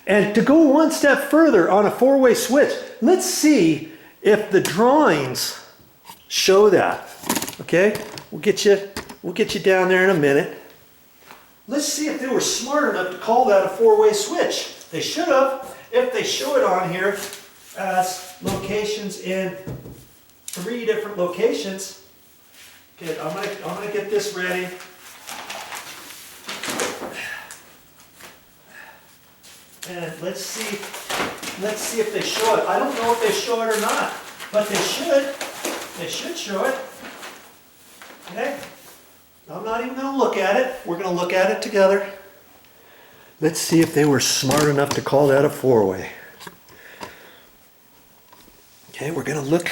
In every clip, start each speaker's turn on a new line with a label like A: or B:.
A: And to go one step further on a four-way switch, let's see if the drawings show that. Okay, we'll get you down there in a minute. Let's see if they were smart enough to call that a four-way switch. They should have, if they show it on here as locations in 3 different locations. Okay, I'm gonna get this ready. And let's see if they show it. I don't know if they show it or not, but they should. They should show it. Okay? I'm not even going to look at it. We're going to look at it together. Let's see if they were smart enough to call that a four-way. Okay, we're going to look.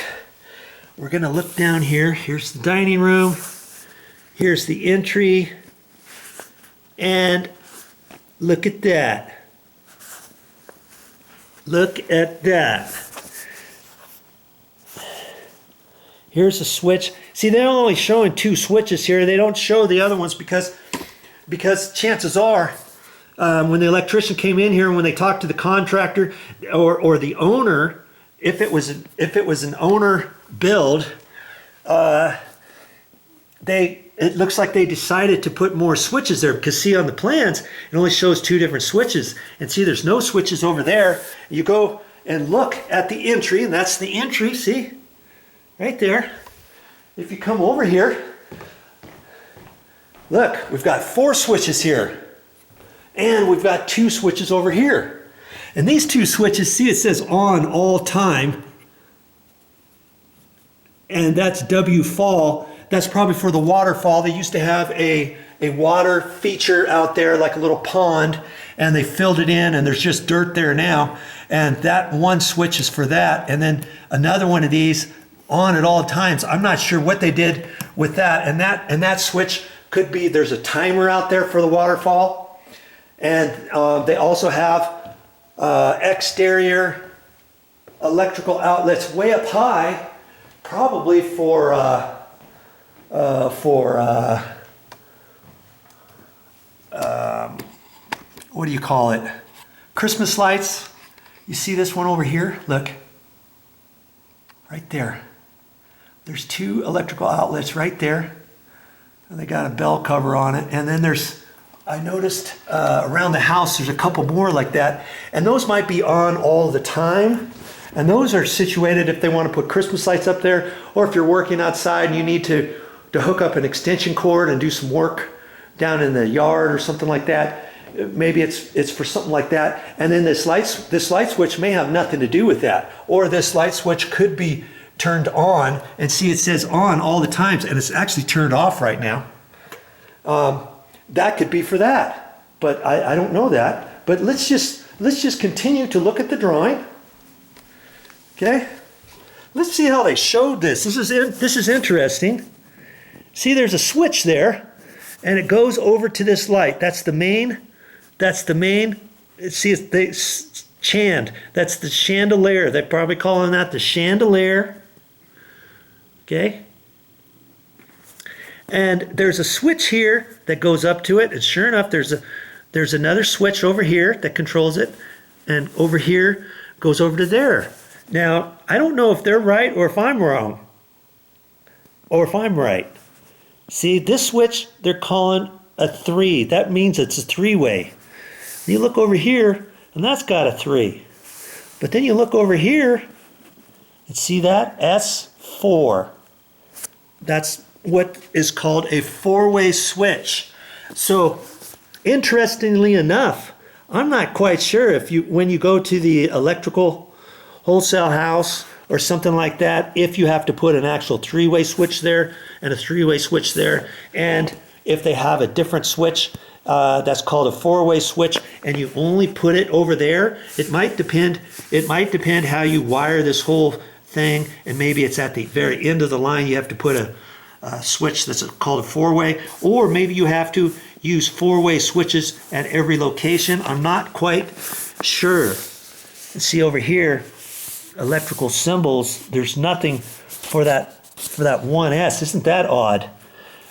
A: We're going to look down here. Here's the dining room. Here's the entry. And look at that. Look at that. Here's a switch. See, they're only showing 2 switches here. They don't show the other ones because chances are, when the electrician came in here and when they talked to the contractor or the owner, if it was an owner build, it looks like they decided to put more switches there, because see, on the plans it only shows 2 different switches, and see there's no switches over there. You go and look at the entry, and that's the entry, see right there. If you come over here, look, we've got 4 switches here, and we've got 2 switches over here, and these 2 switches, see, it says on all time, and that's W fall. That's probably for the waterfall. They used to have a water feature out there, like a little pond, and they filled it in, and there's just dirt there now. And that one switch is for that. And then another one of these on at all times. I'm not sure what they did with that. And that switch could be, there's a timer out there for the waterfall. And they also have exterior electrical outlets way up high, probably for what do you call it? Christmas lights. You see this one over here? Look. Right there. There's 2 electrical outlets right there. And they got a bell cover on it. And then there's, I noticed around the house, there's a couple more like that. And those might be on all the time. And those are situated if they want to put Christmas lights up there, or if you're working outside and you need to hook up an extension cord and do some work down in the yard or something like that. Maybe it's for something like that. And then this light switch may have nothing to do with that. Or this light switch could be turned on, and see, it says on all the times, and it's actually turned off right now. That could be for that, but I don't know that. But let's just continue to look at the drawing. Okay, let's see how they showed this. This is interesting. See, there's a switch there, and it goes over to this light. That's the main. That's the main. See, it's that's the chandelier. They're probably calling that the chandelier. Okay. And there's a switch here that goes up to it, and sure enough, there's another switch over here that controls it, and over here goes over to there. Now, I don't know if they're right or if I'm wrong, or if I'm right. See, this switch they're calling a 3. That means it's a 3-way. You look over here, and that's got a 3. But then you look over here, and see that? S4. That's what is called a 4-way switch. So, interestingly enough, I'm not quite sure if when you go to the electrical wholesale house or something like that, if you have to put an actual 3-way switch there and a 3-way switch there, and if they have a different switch that's called a 4-way switch, and you only put it over there, it might depend how you wire this whole thing, and maybe it's at the very end of the line you have to put a switch that's called a 4-way, or maybe you have to use 4-way switches at every location. I'm not quite sure. See over here, electrical symbols, there's nothing for that 1S. Isn't that odd?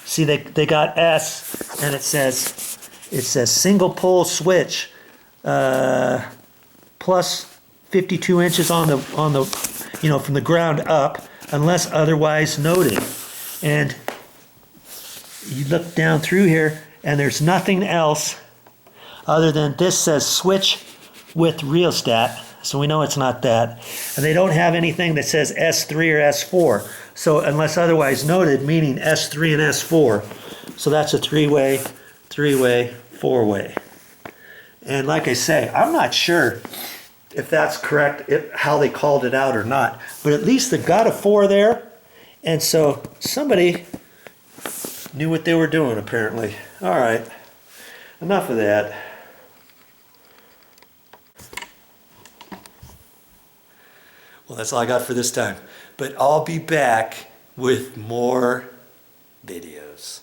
A: See, they got S, and it says single pole switch, plus 52 inches on the you know, from the ground up, unless otherwise noted. And you look down through here, and there's nothing else other than this says switch with rheostat, so we know it's not that. And they don't have anything that says S3 or S4. So unless otherwise noted, meaning S3 and S4. So that's a three-way, four-way. And like I say, I'm not sure if that's correct, how they called it out or not. But at least they got a 4 there. And so somebody knew what they were doing, apparently. All right, enough of that. Well, that's all I got for this time. But I'll be back with more videos.